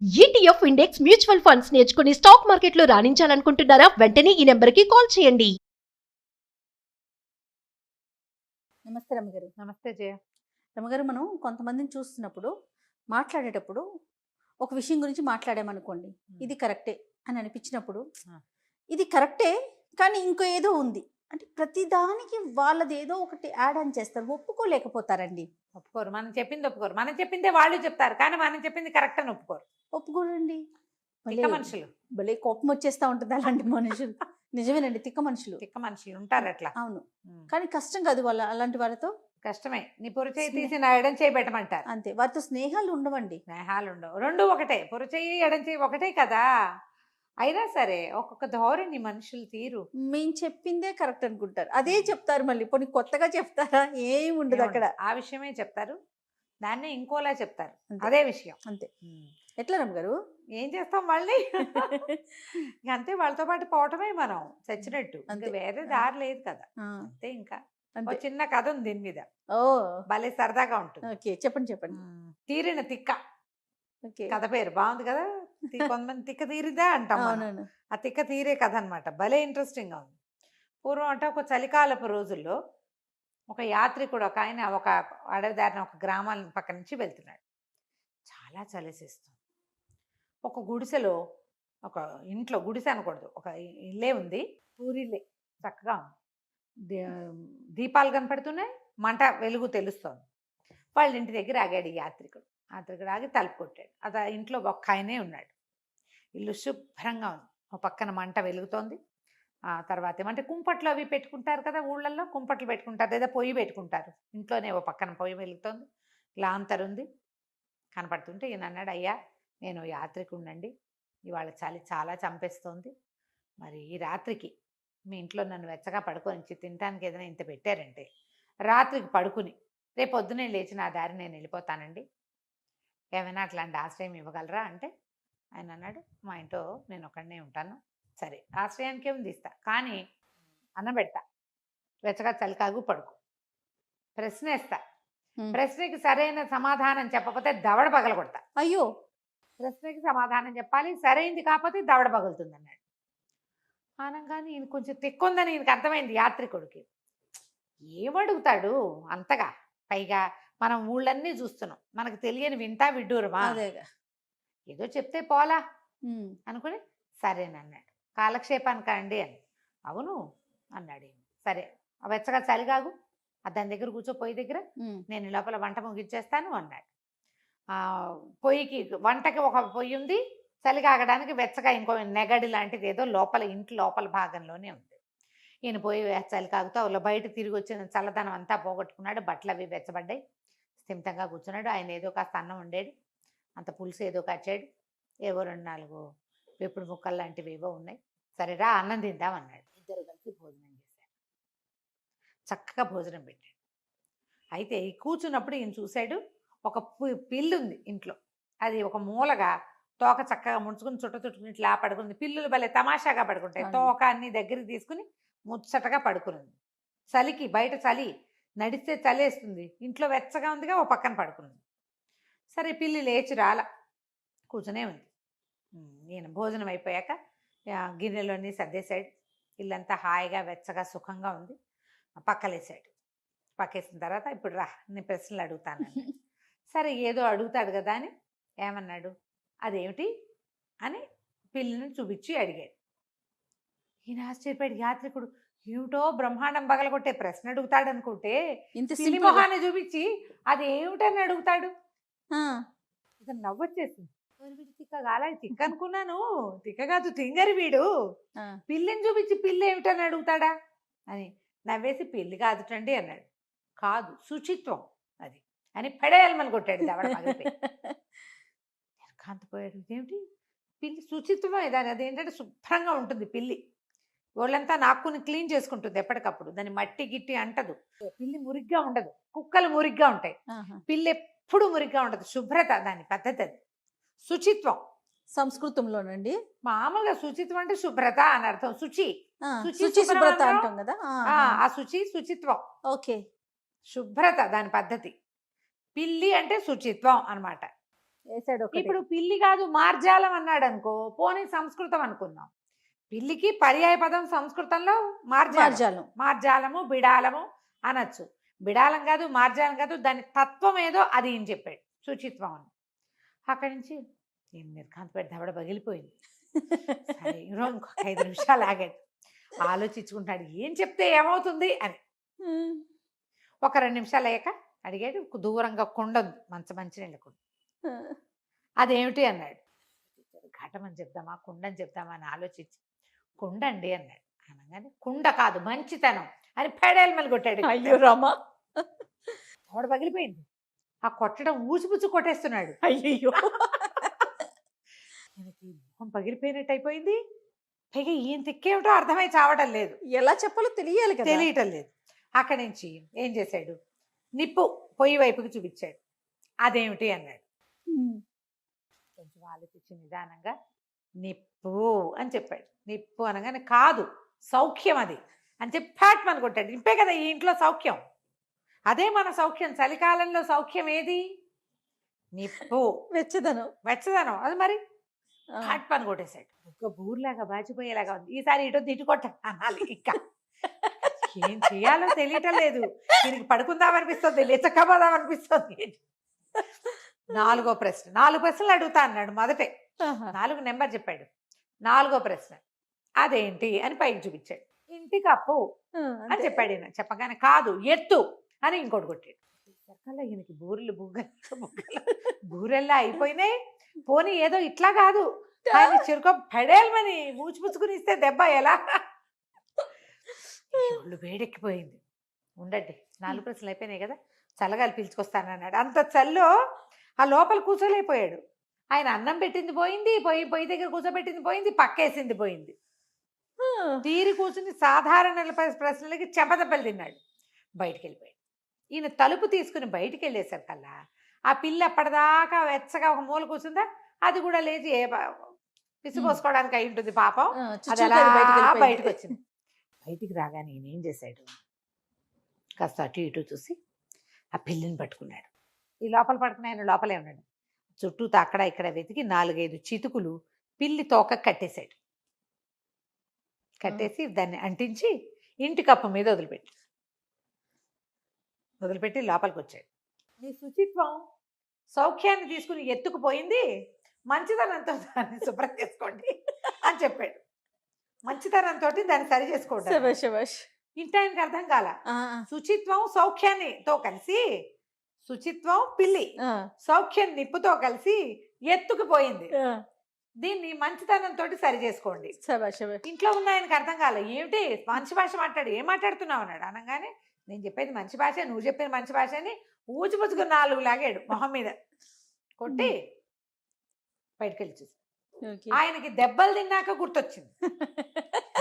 ETF index mutual funds నేర్చుకుని stock మార్కెట్లో రాణించాలనుకుంటున్నారా? వెంటనే ఈ నెంబర్కి కాల్ చేయండి. నమస్తే రమగారు. నమస్తే జయ. రమగారు, మనం కొంతమందిని చూస్తున్నప్పుడు మాట్లాడేటప్పుడు ఒక విషయం గురించి మాట్లాడామనుకోండి, ఇది కరెక్టే అని అనిపించినప్పుడు ఇది కరెక్టే కానీ ఇంకో ఏదో ఉంది అంటే ప్రతిదానికి వాళ్ళది ఏదో ఒకటి యాడ్ అని చేస్తారు, ఒప్పుకోలేకపోతారండి. ఒప్పుకోరు, మనం చెప్పింది ఒప్పుకోరు. మనం చెప్పిందే వాళ్ళు చెప్తారు కానీ మనం చెప్పింది కరెక్ట్ అని ఒప్పుకోరు. ఒప్పుకోరండి. తిక్క మనుషులు, భలే కోపం వచ్చేస్తా ఉంటుంది అలాంటి మనుషులు. నిజమేనండి, తిక్క మనుషులు. తిక్క మనుషులు ఉంటారు అట్లా. అవును, కానీ కష్టం కాదు వాళ్ళ అలాంటి వారితో. కష్టమే. నీ పొరచేయి తీసి నా ఎడం చేయి పెట్టమంటారు. అంతే, వారితో స్నేహాలు ఉండవండి. స్నేహాలు ఉండవు, రెండు ఒకటే. పొరచేయి ఎడం చేయి ఒకటే కదా. అయినా సరే ఒక్కొక్క ధోరణి మనుషులు తీరు. మేము చెప్పిందే కరెక్ట్ అనుకుంటారు, అదే చెప్తారు. మళ్ళీ కొన్ని కొత్తగా చెప్తారా? ఏమి ఉండదు అక్కడ. ఆ విషయమే చెప్తారు, దాన్నే ఇంకోలా చెప్తారు. అంతే. అదే విషయం. అంతే. ఎట్లా రమ్మగారు? ఏం చేస్తాం మళ్ళీ. అంతే, వాళ్ళతో పాటు పోవటమే మనం చచ్చినట్టు. అంతే. వేరే దారి లేదు కదా. అంతే. ఇంకా ఒక చిన్న కథ ఉంది దీని మీద. ఓ, భలే సరదాగా ఉంటుంది. ఓకే, చెప్పండి చెప్పండి. తీరిన తిక్క. ఓకే, కథ పేరు బాగుంది కదా. కొంతమంది తిక్క తీరిదా అంటాం మనం. అవునవును. ఆ తిక్క తీరే కథ అనమాట. భలే ఇంట్రెస్టింగ్ గా ఉంది. పూర్వం అంటే ఒక చలికాలపు రోజుల్లో ఒక యాత్రికుడు, ఒక ఆయన ఒక అడవి దారిన ఒక గ్రామాల పక్క నుంచి వెళ్తున్నాడు. చాలా చలిసేస్తుంది. ఒక గుడిసెలో, ఒక ఇంట్లో, గుడిసె అనకూడదు, ఒక ఇల్లే ఉంది. పూరిల్లే చక్కగా ఉంది. దీపాలు కనపడుతున్నాయి, మంట వెలుగు తెలుస్తోంది. వాళ్ళ ఇంటి దగ్గర ఆగాడు ఈ యాత్రికుడు. ఆగి తలుపు కొట్టాడు. అది ఇంట్లో ఒక్క ఆయనే ఉన్నాడు. ఇల్లు శుభ్రంగా ఉంది. ఒక పక్కన మంట వెలుగుతోంది. ఆ తర్వాత ఏమంటే కుంపట్లు అవి పెట్టుకుంటారు కదా, ఊళ్ళల్లో కుంపట్లు పెట్టుకుంటారు లేదా పొయ్యి పెట్టుకుంటారు. ఇంట్లోనే ఓ పక్కన పొయ్యి వెలుగుతోంది, లాంతరు ఉంది. కనపడుతుంటే ఈయన అన్నాడు, అయ్యా నేను యాత్రికుడినండి, ఇవాళ చలి చాలా చంపేస్తోంది. మరి ఈ రాత్రికి మీ ఇంట్లో నన్ను వెచ్చగా పడుకొని తినడానికి ఏదైనా ఇంత పెట్టారంటే రాత్రికి పడుకుని రేపు పొద్దునే లేచి నా దారి నేను వెళ్ళిపోతానండి, ఏమైనా అట్లాంటి ఆశ్రయం ఇవ్వగలరా అంటే ఆయన అన్నాడు, మా ఇంట్లో నేను ఒక్కడనే ఉంటాను. సరే, ఆశ్రయానికి ఏమి తీస్తా, కానీ అన్నం పెడతా, వెచ్చగా చలికాగు పడుకో, ప్రశ్న వేస్తా, ప్రశ్నకి సరైన సమాధానం చెప్పకపోతే దవడ పగల కొడతా. అయ్యో, ప్రశ్నకి సమాధానం చెప్పాలి, సరైంది కాకపోతే దవడ పగులుతుంది అన్నాడు. అనగానే ఈయన కొంచెం తిక్కుందని ఈయనకి అర్థమైంది యాత్రికుడికి. ఏమడుగుతాడు అంతగా? పైగా మనం ఊళ్ళన్నీ చూస్తున్నాం, మనకు తెలియని వింటా విడ్డూరమా? ఏదో చెప్తే పోలా అనుకుని సరేనన్నాడు. కాలక్షేపానికి అండి అని. అవును అన్నాడు. సరే, వెచ్చగా చలిగాగు, దాని దగ్గర కూర్చో, పొయ్యి దగ్గర, నేను లోపల వంట ముగించేస్తాను అన్నాడు. పొయ్యికి, వంటకి ఒక పొయ్యి ఉంది, చలిగాగడానికి వెచ్చగా ఇంకో నెగడి లాంటిది ఏదో లోపల, ఇంటి లోపల భాగంలోనే ఉంది. ఈయన పొయ్యి చలి కాగుతూ అలా బయట తిరిగి వచ్చిన చల్లదనం అంతా పోగొట్టుకున్నాడు. బట్టలు అవి వెచ్చబడ్డాయి. స్థిమితంగా కూర్చున్నాడు. ఆయన ఏదో కాస్త అన్నం వండాడు, అంత పులుసు ఏదో కచ్చాడు, ఏవో 2-4 వేపుడు ముక్కలు లాంటివి ఏవో ఉన్నాయి. సరేరా అన్నం తిందాం అన్నాడు. ఇద్దరు కలిసి భోజనం చేశారు. చక్కగా భోజనం పెట్టాడు. అయితే ఈ కూర్చున్నప్పుడు ఈయన చూశాడు, ఒక పిల్లి ఉంది ఇంట్లో. అది ఒక మూలగా తోక చక్కగా ముంచుకుని చుట్టుకుని ఇట్లా పడుకుంది. పిల్లులు భలే తమాషాగా పడుకుంటాయి. తోక అన్ని దగ్గరికి తీసుకుని ముచ్చటగా పడుకునింది. చలికి, బయట చలి, నడిస్తే చలేస్తుంది, ఇంట్లో వెచ్చగా ఉందిగా, ఓ పక్కన పడుకున్నది. సరే, పిల్లి లేచి రాల, కూర్చునే ఉంది. ఈయన భోజనం అయిపోయాక గిన్నెలోని సర్దేశాడు. ఇల్లంతా హాయిగా వెచ్చగా సుఖంగా ఉంది. పక్కలేసాడు. పక్కేసిన తర్వాత ఇప్పుడు రా, నేను ప్రశ్నలు అడుగుతాను. సరే, ఏదో అడుగుతాడు కదా అని ఏమన్నాడు, అదేమిటి అని పిల్లిని చూపించి అడిగాడు. ఈయన ఆశ్చర్యపోయాడు. యాత్రికుడు ఏమిటో బ్రహ్మాండం పగలగొట్టే ప్రశ్న అడుగుతాడు అనుకుంటే పిల్లి మొహాన్ని చూపించి అదేమిటని అడుగుతాడు. ఇతను నవ్వొచ్చేసింది. తిక్క కాల, తిక్క అనుకున్నాను, తిక్క కాదు తింగరి వీడు, పిల్లిని చూపించి పిల్లి ఏమిటని అడుగుతాడా అని నవ్వేసి, పిల్లి కాదుటండి అన్నాడు. కాదు, శుచిత్వం అది అని పెడేయాలని కొట్టాడు. దవడ పగిలిపోయి కాంతిపోయాడు. ఏమిటి పిల్లి శుచిత్వం? దాని అదేంటంటే శుభ్రంగా ఉంటుంది పిల్లి, ఒళ్ళంతా నాక్కుని క్లీన్ చేసుకుంటుంది ఎప్పటికప్పుడు, దాని మట్టి గిట్టి అంటదు. పిల్లి మురిగ్గా ఉండదు, కుక్కలు మురిగ్గా ఉంటాయి, పిల్లి ఎప్పుడు మురిగ్గా ఉండదు. శుభ్రత దాని పద్ధతి, అది శుచిత్వం. సంస్కృతంలోనండి మామూలుగా శుచిత్వం అంటే శుభ్రత అని అర్థం. శుచి, శుభ్రత అంటాం కదా. ఆ శుచి శుచిత్వం. ఓకే, శుభ్రత దాని పద్ధతి. పిల్లి అంటే శుచిత్వం అన్నమాట. వేసాడు ఒకటి. ఇప్పుడు పిల్లి కాదు మార్జాలం అన్నాడు అనుకో, పోనీ సంస్కృతం అనుకుందాం. పిల్లికి పర్యాయ పదం సంస్కృతంలో మార్జాలం. మార్జాలం. మార్జాలము బిడాలము అనొచ్చు. బిడాలం కాదు మార్జాలం కాదు, దాని తత్వం ఏదో అది ఏం చెప్పాడు, శుచిత్వం అని. అక్కడి నుంచి నేను నిర్కాంతపేట దవడ పగిలిపోయింది. సరే ఇంకొక 5 నిమిషాలు ఆగాడు, ఆలోచించుకుంటాడు ఏం చెప్తే ఏమవుతుంది అని. ఒక 2 నిమిషాలు అయ్యాక అడిగాడు, దూరంగా కుండ ఉంది, మంచి నీళ్ళ కుండ. అదేమిటి అన్నాడు. ఘటమని చెప్దామా కుండని చెప్దామా అని ఆలోచించి కుండ అండి అన్నాడు. అనగానే కుండ కాదు మంచితనం అని పెడేలు కొట్టాడు. అయ్యో రామా, దవడ పగిలిపోయింది. ఆ కొట్టడం ఊసిపుచ్చి కొట్టేస్తున్నాడు. అయ్యో. ఈయనకి మొహం పగిలిపోయినట్టు అయిపోయింది. పైగా ఈయన తిక్కేమిటో అర్థమై చావడం లేదు, ఎలా చెప్పాలో తెలియాలి కదా. తెలియటం లేదు. అక్కడి నుంచి ఏం చేశాడు, నిప్పు పొయ్యి వైపుకి చూపించాడు. అదేమిటి అన్నాడు. కొంచెం ఆలోచించి నిదానంగా నిప్పు అని చెప్పాడు. నిప్పు అనగానే కాదు సౌఖ్యం అది అని చెప్పి ఫ్యాట్ మన కొట్టాడు. నిప్పే కదా ఈ ఇంట్లో సౌఖ్యం, అదే మన సౌఖ్యం. చలికాలంలో సౌఖ్యం ఏది, నిప్పు, వెచ్చదనం. అది మరి ఫ్యాట్ పని కొట్టేశాడు. ఒక బూర్లాగా బాచిపోయేలాగా ఉంది. ఈసారి ఇటు కొట్ట అనాలి. ఇంకా ఏం చేయాలో తెలియటం లేదు. దీనికి పడుకుందామనిపిస్తుంది, లేచక్కబోదామనిపిస్తుంది. 4వ ప్రశ్న. 4 ప్రశ్నలు అడుగుతా అన్నాడు మొదటే. 4 నెంబర్ చెప్పాడు. 4వ ప్రశ్న అదేంటి అని పైకి చూపించాడు. ఇంటి కప్పు అని చెప్పాడు. ఈయన చెప్పగానే కాదు ఎత్తు అని ఇంకోటి కొట్టాడు. సరికల్లా ఈయనకి బూరెల్లా అయిపోయినాయి. పోనీ ఏదో ఇట్లా కాదు, ఆయన చిరుక పెడేల్మని మూచిపుచ్చుకుని ఇస్తే దెబ్బ ఎలా, ఒళ్ళు వేడెక్కిపోయింది. ఉండండి 4 ప్రశ్నలు అయిపోయినాయి కదా, చల్లగాలి పీల్చుకొస్తానన్నాడు. అంత చల్లో ఆ లోపల కూర్చోలేకపోయాడు. ఆయన అన్నం పెట్టింది పోయింది, పొయ్యి దగ్గర కూర్చోబెట్టింది పోయింది, పక్కేసింది పోయింది. తీరి కూర్చుని సాధారణ ప్రశ్నలకి చెంపదెబ్బలు తిన్నాడు. బయటికి వెళ్ళిపోయాడు. ఈయన తలుపు తీసుకుని బయటికి వెళ్ళేసరికల్లా ఆ పిల్ల అప్పటిదాకా వెచ్చగా ఒక మూల కూర్చుందా, అది కూడా లేచి పిసిపోసుకోవడానికి అయి ఉంటుంది పాపం. అది అలా బయటకు వచ్చింది. బయటికి రాగానే ఈయన ఏం చేశాడు, కాస్త అటు ఇటు చూసి ఆ పిల్లిని పట్టుకున్నాడు. ఈ లోపల పట్టుకుని ఆయన లోపలే ఉన్నాడు. చుట్టూ అక్కడ ఇక్కడ వెతికి 4-5 చితుకులు పిల్లి తోక కట్టేశాడు. కట్టేసి దాన్ని అంటించి ఇంటి కప్పు మీద వదిలిపెట్టి లోపలికి వచ్చాడు. నీ శుచిత్వం సౌఖ్యాన్ని తీసుకుని ఎత్తుకుపోయింది, మంచితనంతో దాన్ని శుభ్రం చేసుకోండి అని చెప్పాడు. మంచితనంతో దాన్ని సరి చేసుకోండి. ఇంటి ఆయనకి అర్థం కాల. శుచిత్వం సౌఖ్యాన్నితో కలిసి, శుచిత్వం పిల్లి, సౌఖ్యం నిప్పుతో కలిసి ఎత్తుకుపోయింది, దీన్ని మంచితనంతో సరి చేసుకోండి. ఇంట్లో ఉన్న ఆయనకు అర్థం కాలే. ఏమిటి మంచి భాష మాట్లాడు, ఏం మాట్లాడుతున్నావు అన్నాడు. అనగానే నేను చెప్పేది మంచి భాష, నువ్వు చెప్పేది మంచి భాష అని ఊచిపుచ్చుకుని 4 లాగాడు మొహం మీద కొట్టి బయటకు వెళ్ళి చూసి. ఆయనకి దెబ్బలు తిన్నాక గుర్తొచ్చింది.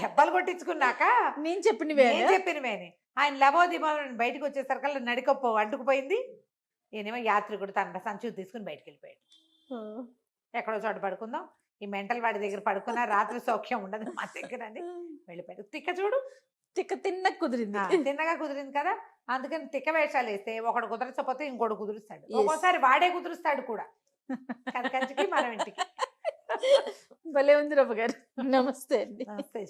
దెబ్బలు కొట్టించుకున్నాక నేను చెప్పినవేని ఆయన లబో దిబోని బయటకు వచ్చేసరికల్లా నడికప్పు అడ్డుకుపోయింది. ఈయనేమో యాత్రికుడు తన సంచి తీసుకుని బయటకు వెళ్ళిపోయాడు. ఎక్కడో చోట పడుకుందాం, ఈ మెంటల్ వాడి దగ్గర పడుకున్నా రాత్రి సౌఖ్యం ఉండదు మా దగ్గర అని వెళ్ళిపోయాడు. తిన్నగా కుదిరింది కదా, అందుకని తిక్క వేషాలు వేస్తే ఒకడు కుదరచకపోతే ఇంకోటి కుదురుస్తాడు. ఒక్కోసారి వాడే కుదురుస్తాడు కూడా. కంచికి మనం ఇంటికి. భలే ఉంది రవ్వ గారు. నమస్తే అండి. నమస్తే.